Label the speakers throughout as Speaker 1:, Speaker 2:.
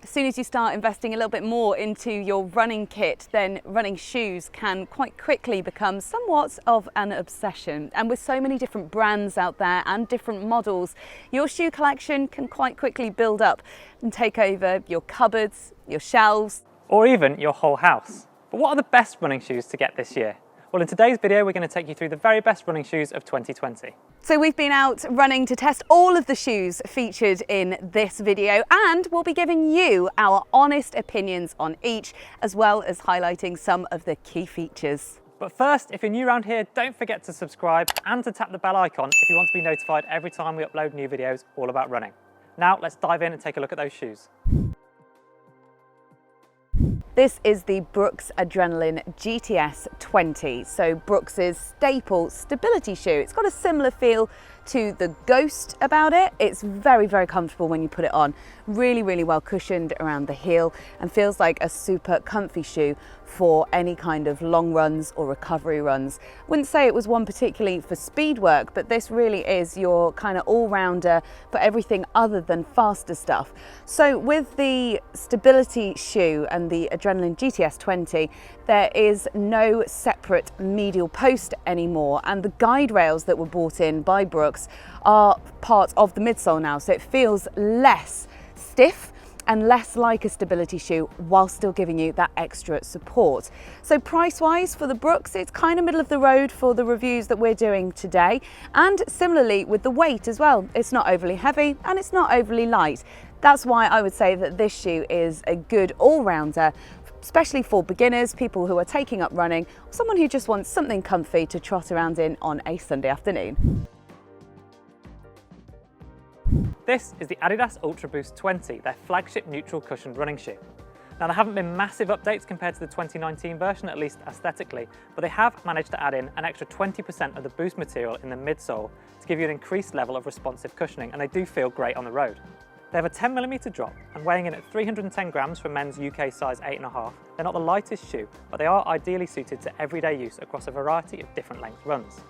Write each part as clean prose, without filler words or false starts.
Speaker 1: As soon as you start investing a little bit more into your running kit, then running shoes can quite quickly become somewhat of an obsession. And with so many different brands out there and different models, your shoe collection can quite quickly build up and take over your cupboards, your shelves,
Speaker 2: or even your whole house. But what are the best running shoes to get this year? Well, in today's video, we're going to take you through the very best running shoes of 2020.
Speaker 1: So we've been out running to test all of the shoes featured in this video, and we'll be giving you our honest opinions on each, as well as highlighting some of the key features.
Speaker 2: But first, if you're new around here, don't forget to subscribe and to tap the bell icon if you want to be notified every time we upload new videos all about running. Now let's dive in and take a look at those shoes.
Speaker 1: This is the Brooks Adrenaline GTS 20, so Brooks's staple stability shoe. It's got a similar feel to the Ghost about it. It's very, very comfortable when you put it on. Really, really well cushioned around the heel and feels like a super comfy shoe for any kind of long runs or recovery runs. Wouldn't say it was one particularly for speed work, but this really is your kind of all-rounder for everything other than faster stuff. So with the stability shoe and the Adrenaline GTS 20, there is no separate medial post anymore, and the guide rails that were brought in by Brooks are part of the midsole now, so it feels less stiff and less like a stability shoe while still giving you that extra support. So price-wise for the Brooks, it's kind of middle of the road for the reviews that we're doing today. And similarly with the weight as well, it's not overly heavy and it's not overly light. That's why I would say that this shoe is a good all-rounder, especially for beginners, people who are taking up running, or someone who just wants something comfy to trot around in on a Sunday afternoon.
Speaker 2: This is the Adidas ULTRABOOST 20, their flagship neutral cushioned running shoe. Now, there haven't been massive updates compared to the 2019 version, at least aesthetically, but they have managed to add in an extra 20% of the boost material in the midsole to give you an increased level of responsive cushioning, and they do feel great on the road. They have a 10mm drop, and weighing in at 310 grams for men's UK size 8.5, they're not the lightest shoe, but they are ideally suited to everyday use across a variety of different length runs.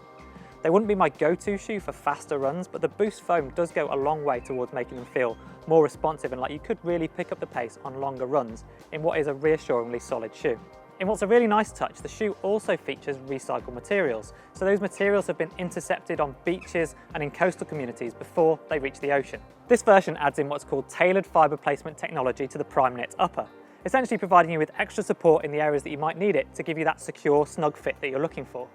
Speaker 2: They wouldn't be my go-to shoe for faster runs, but the Boost foam does go a long way towards making them feel more responsive and like you could really pick up the pace on longer runs in what is a reassuringly solid shoe. In what's a really nice touch, the shoe also features recycled materials. So those materials have been intercepted on beaches and in coastal communities before they reach the ocean. This version adds in what's called tailored fibre placement technology to the Prime Knit upper, essentially providing you with extra support in the areas that you might need it to give you that secure, snug fit that you're looking for.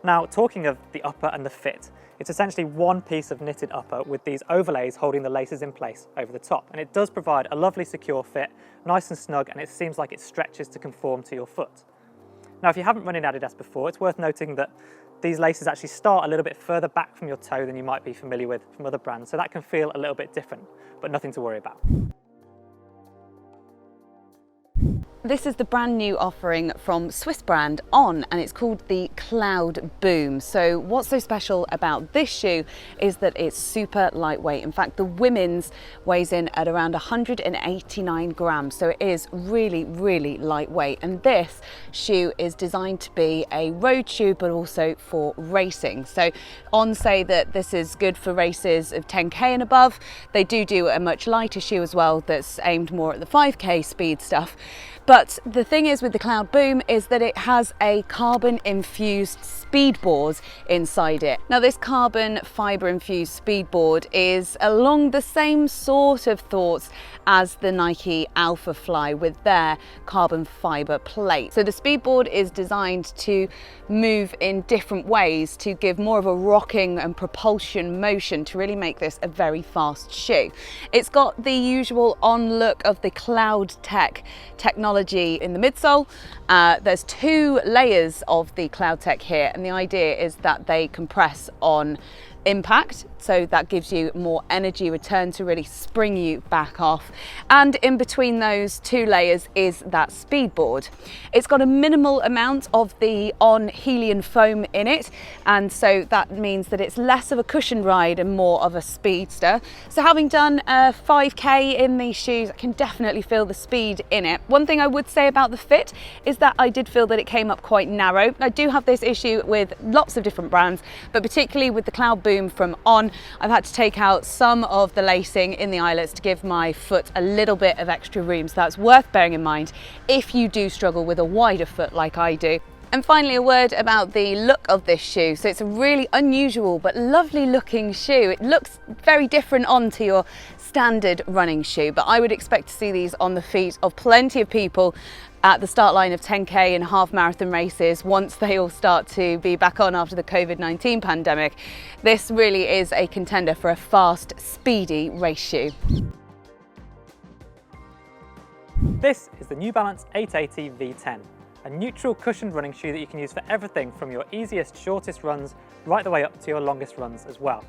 Speaker 2: Now, talking of the upper and the fit, it's essentially one piece of knitted upper with these overlays holding the laces in place over the top. And it does provide a lovely secure fit, nice and snug, and it seems like it stretches to conform to your foot. Now, if you haven't run in Adidas before, it's worth noting that these laces actually start a little bit further back from your toe than you might be familiar with from other brands, so that can feel a little bit different, but nothing to worry about.
Speaker 1: This is the brand new offering from Swiss brand On, and it's called the CLOUDBOOM. So what's so special about this shoe is that it's super lightweight. In fact, the women's weighs in at around 189 grams. So it is really, really lightweight. And this shoe is designed to be a road shoe, but also for racing. So On say that this is good for races of 10K and above. They do a much lighter shoe as well that's aimed more at the 5K speed stuff. But the thing is with the CLOUDBOOM is that it has a carbon infused speed board inside it. Now this carbon fibre infused speed board is along the same sort of thoughts as the Nike ALPHAFLY with their carbon fibre plate. So the speed board is designed to move in different ways to give more of a rocking and propulsion motion to really make this a very fast shoe. It's got the usual On look of the Cloud Tech technology in the midsole. There's 2 layers of the Cloud Tech here, and the idea is that they compress on impact, so that gives you more energy return to really spring you back off. And in between those 2 layers is that speed board. It's got a minimal amount of the On Helium foam in it, and so that means that it's less of a cushion ride and more of a speedster. So having done a 5K in these shoes, I can definitely feel the speed in it. One thing I would say about the fit is that I did feel that it came up quite narrow. I do have this issue with lots of different brands, but particularly with the CLOUDBOOM ULTRABOOM from On. I've had to take out some of the lacing in the eyelets to give my foot a little bit of extra room, so that's worth bearing in mind if you do struggle with a wider foot like I do. And finally, a word about the look of this shoe. So it's a really unusual but lovely looking shoe. It looks very different onto your standard running shoe, but I would expect to see these on the feet of plenty of people at the start line of 10K and half marathon races once they all start to be back on after the COVID-19 pandemic. This really is a contender for a fast, speedy race shoe.
Speaker 2: This is the New Balance 880 V10. A neutral cushioned running shoe that you can use for everything from your easiest, shortest runs right the way up to your longest runs as well.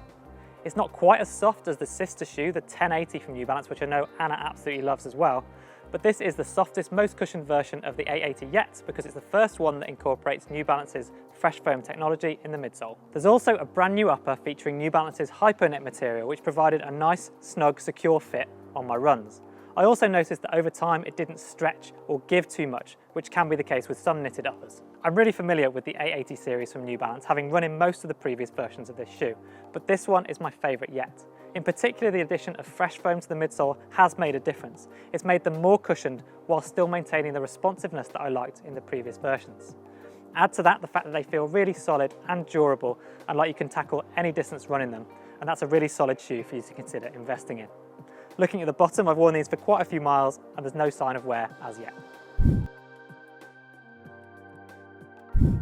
Speaker 2: It's not quite as soft as the sister shoe, the 1080 from New Balance, which I know Anna absolutely loves as well, but this is the softest, most cushioned version of the 880 yet, because it's the first one that incorporates New Balance's fresh foam technology in the midsole. There's also a brand new upper featuring New Balance's HyperKnit material, which provided a nice, snug, secure fit on my runs. I also noticed that over time it didn't stretch or give too much, which can be the case with some knitted uppers. I'm really familiar with the 880 series from New Balance, having run in most of the previous versions of this shoe, but this one is my favourite yet. In particular, the addition of fresh foam to the midsole has made a difference. It's made them more cushioned while still maintaining the responsiveness that I liked in the previous versions. Add to that the fact that they feel really solid and durable and like you can tackle any distance running them, and that's a really solid shoe for you to consider investing in. Looking at the bottom, I've worn these for quite a few miles and there's no sign of wear as yet.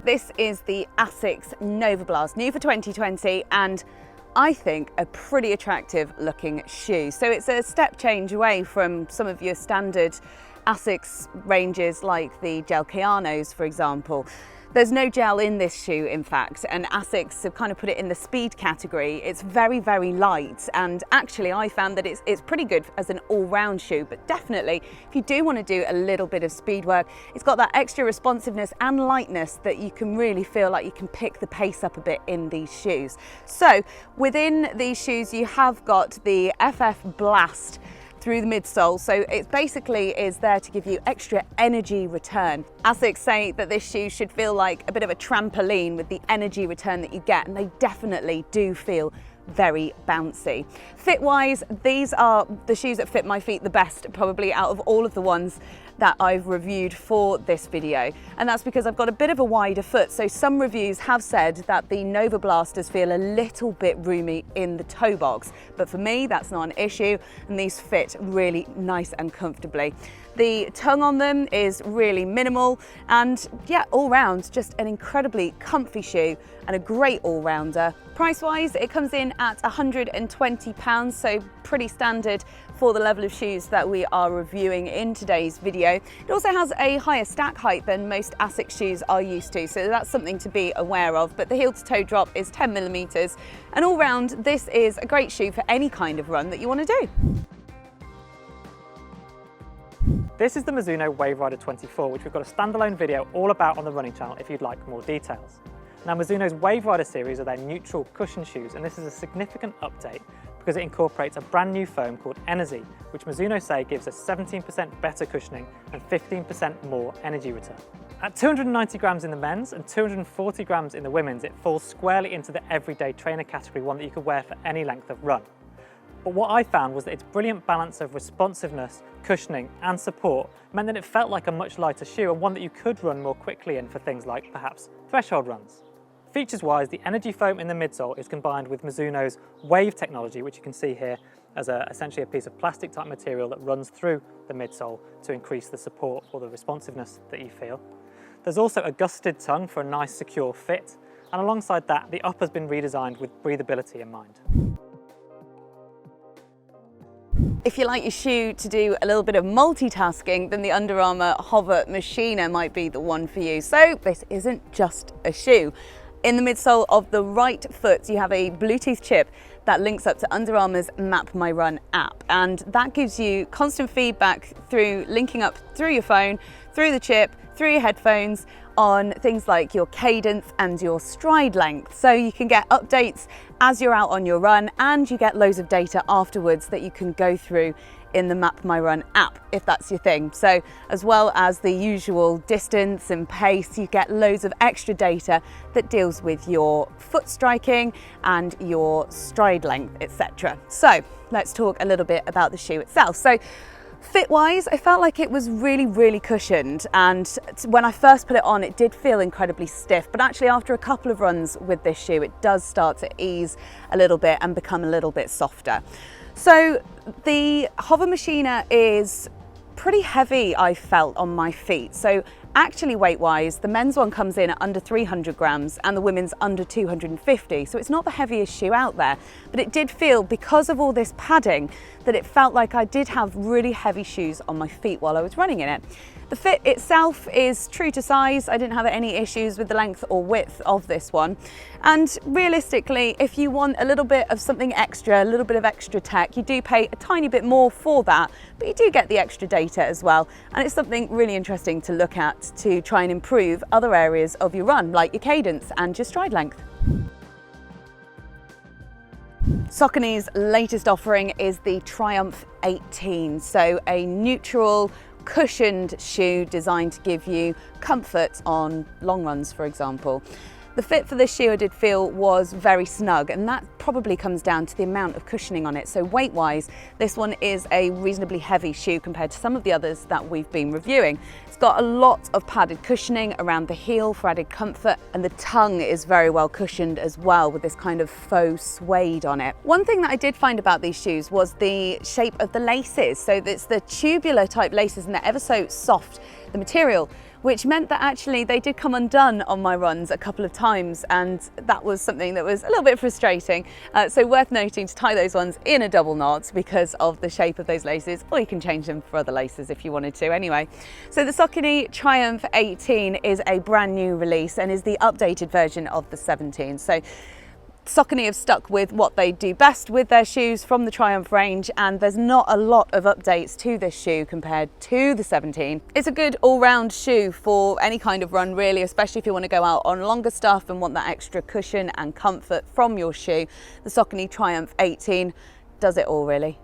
Speaker 1: This is the ASICS NOVABLAST, new for 2020, and I think a pretty attractive looking shoe. So it's a step change away from some of your standard ASICS ranges like the Gel Keanos, for example. There's no gel in this shoe, in fact, and ASICS have kind of put it in the speed category. It's very, very light, and actually I found that it's pretty good as an all-round shoe, but definitely if you do want to do a little bit of speed work, it's got that extra responsiveness and lightness that you can really feel like you can pick the pace up a bit in these shoes. So within these shoes you have got the ALPHAFLY through the midsole, so it basically is there to give you extra energy return. ASICS say that this shoe should feel like a bit of a trampoline with the energy return that you get, and they definitely do feel very bouncy. Fit-wise, these are the shoes that fit my feet the best, probably out of all of the ones that I've reviewed for this video, and that's because I've got a bit of a wider foot. So some reviews have said that the NOVABLASTers feel a little bit roomy in the toe box, but for me that's not an issue, and these fit really nice and comfortably. The tongue on them is really minimal, and yeah, all round just an incredibly comfy shoe and a great all-rounder. Price-wise, it comes in at £120, so pretty standard for the level of shoes that we are reviewing in today's video. It also has a higher stack height than most ASICS shoes are used to, so that's something to be aware of, but the heel to toe drop is 10mm, and all round this is a great shoe for any kind of run that you want to do.
Speaker 2: This is the Mizuno Wave Rider 24, which we've got a standalone video all about on the running channel if you'd like more details. Now, Mizuno's Wave Rider series are their neutral cushion shoes, and this is a significant update because it incorporates a brand new foam called Energy, which Mizuno say gives us 17% better cushioning and 15% more energy return. At 290 grams in the men's and 240 grams in the women's, it falls squarely into the everyday trainer category, one that you could wear for any length of run. But what I found was that its brilliant balance of responsiveness, cushioning and support meant that it felt like a much lighter shoe and one that you could run more quickly in for things like perhaps threshold runs. Features-wise, the energy foam in the midsole is combined with Mizuno's Wave technology, which you can see here as essentially a piece of plastic type material that runs through the midsole to increase the support or the responsiveness that you feel. There's also a gusseted tongue for a nice secure fit, and alongside that the upper's been redesigned with breathability in mind.
Speaker 1: If you like your shoe to do a little bit of multitasking, then the Under Armour HOVR MACHINA might be the one for you. So this isn't just a shoe. In the midsole of the right foot, you have a Bluetooth chip that links up to Under Armour's Map My Run app, and that gives you constant feedback through linking up through your phone, through the chip, through your headphones on things like your cadence and your stride length. So you can get updates as you're out on your run, and you get loads of data afterwards that you can go through in the Map My Run app, if that's your thing. So as well as the usual distance and pace, you get loads of extra data that deals with your foot striking and your stride length, etc. So let's talk a little bit about the shoe itself. So fit-wise, I felt like it was really cushioned, and when I first put it on, it did feel incredibly stiff, but actually after a couple of runs with this shoe, it does start to ease a little bit and become a little bit softer. So the HOVR MACHINA is pretty heavy, I felt, on my feet. So actually weight-wise, the men's one comes in at under 300 grams and the women's under 250. So it's not the heaviest shoe out there, but it did feel, because of all this padding, that it felt like I did have really heavy shoes on my feet while I was running in it. The fit itself is true to size. I didn't have any issues with the length or width of this one. And realistically, if you want a little bit of something extra, a little bit of extra tech, you do pay a tiny bit more for that, but you do get the extra data as well. And it's something really interesting to look at to try and improve other areas of your run, like your cadence and your stride length. Saucony's latest offering is the Triumph 18, so a neutral cushioned shoe designed to give you comfort on long runs, for example. The fit for this shoe, I did feel, was very snug, and that probably comes down to the amount of cushioning on it. So weight-wise, this one is a reasonably heavy shoe compared to some of the others that we've been reviewing. It's got a lot of padded cushioning around the heel for added comfort, and the tongue is very well cushioned as well, with this kind of faux suede on it. One thing that I did find about these shoes was the shape of the laces. So it's the tubular type laces, and they're ever so soft, the material, which meant that actually they did come undone on my runs a couple of times, and that was something that was a little bit frustrating. So worth noting to tie those ones in a double knot because of the shape of those laces, or you can change them for other laces if you wanted to anyway. So the Saucony Triumph 18 is a brand new release and is the updated version of the 17. So Saucony have stuck with what they do best with their shoes from the Triumph range, and there's not a lot of updates to this shoe compared to the 17. It's a good all-round shoe for any kind of run really, especially if you want to go out on longer stuff and want that extra cushion and comfort from your shoe. The Saucony Triumph 18 does it all really.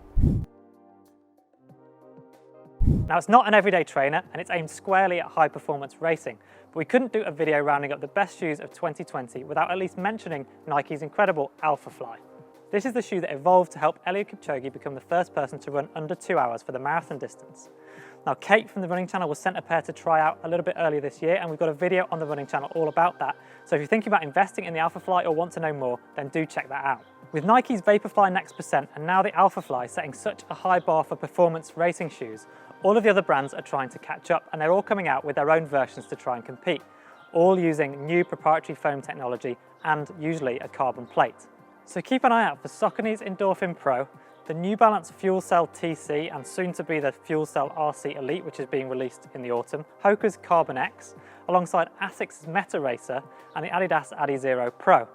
Speaker 2: Now, it's not an everyday trainer and it's aimed squarely at high performance racing, but we couldn't do a video rounding up the best shoes of 2020 without at least mentioning Nike's incredible ALPHAFLY. This is the shoe that evolved to help Eliud Kipchoge become the first person to run under 2 hours for the marathon distance. Now, Kate from the running channel was sent a pair to try out a little bit earlier this year, and we've got a video on the running channel all about that. So if you're thinking about investing in the ALPHAFLY or want to know more, then do check that out. With Nike's Vaporfly Next Percent and now the ALPHAFLY setting such a high bar for performance racing shoes, all of the other brands are trying to catch up, and they're all coming out with their own versions to try and compete, all using new proprietary foam technology and usually a carbon plate. So keep an eye out for Saucony's Endorphin Pro, the New Balance Fuel Cell TC and soon to be the Fuel Cell RC Elite, which is being released in the autumn, Hoka's Carbon X, alongside ASICS Meta Racer and the Adidas Adizero Pro.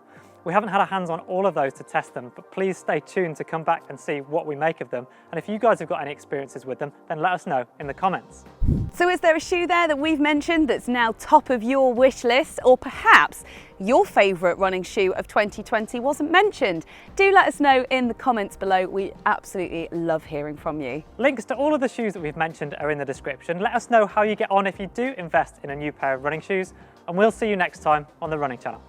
Speaker 2: We haven't had our hands on all of those to test them, but please stay tuned to come back and see what we make of them. And if you guys have got any experiences with them, then let us know in the comments.
Speaker 1: So is there a shoe there that we've mentioned that's now top of your wish list, or perhaps your favourite running shoe of 2020 wasn't mentioned? Do let us know in the comments below. We absolutely love hearing from you.
Speaker 2: Links to all of the shoes that we've mentioned are in the description. Let us know how you get on if you do invest in a new pair of running shoes, and we'll see you next time on the Running Channel.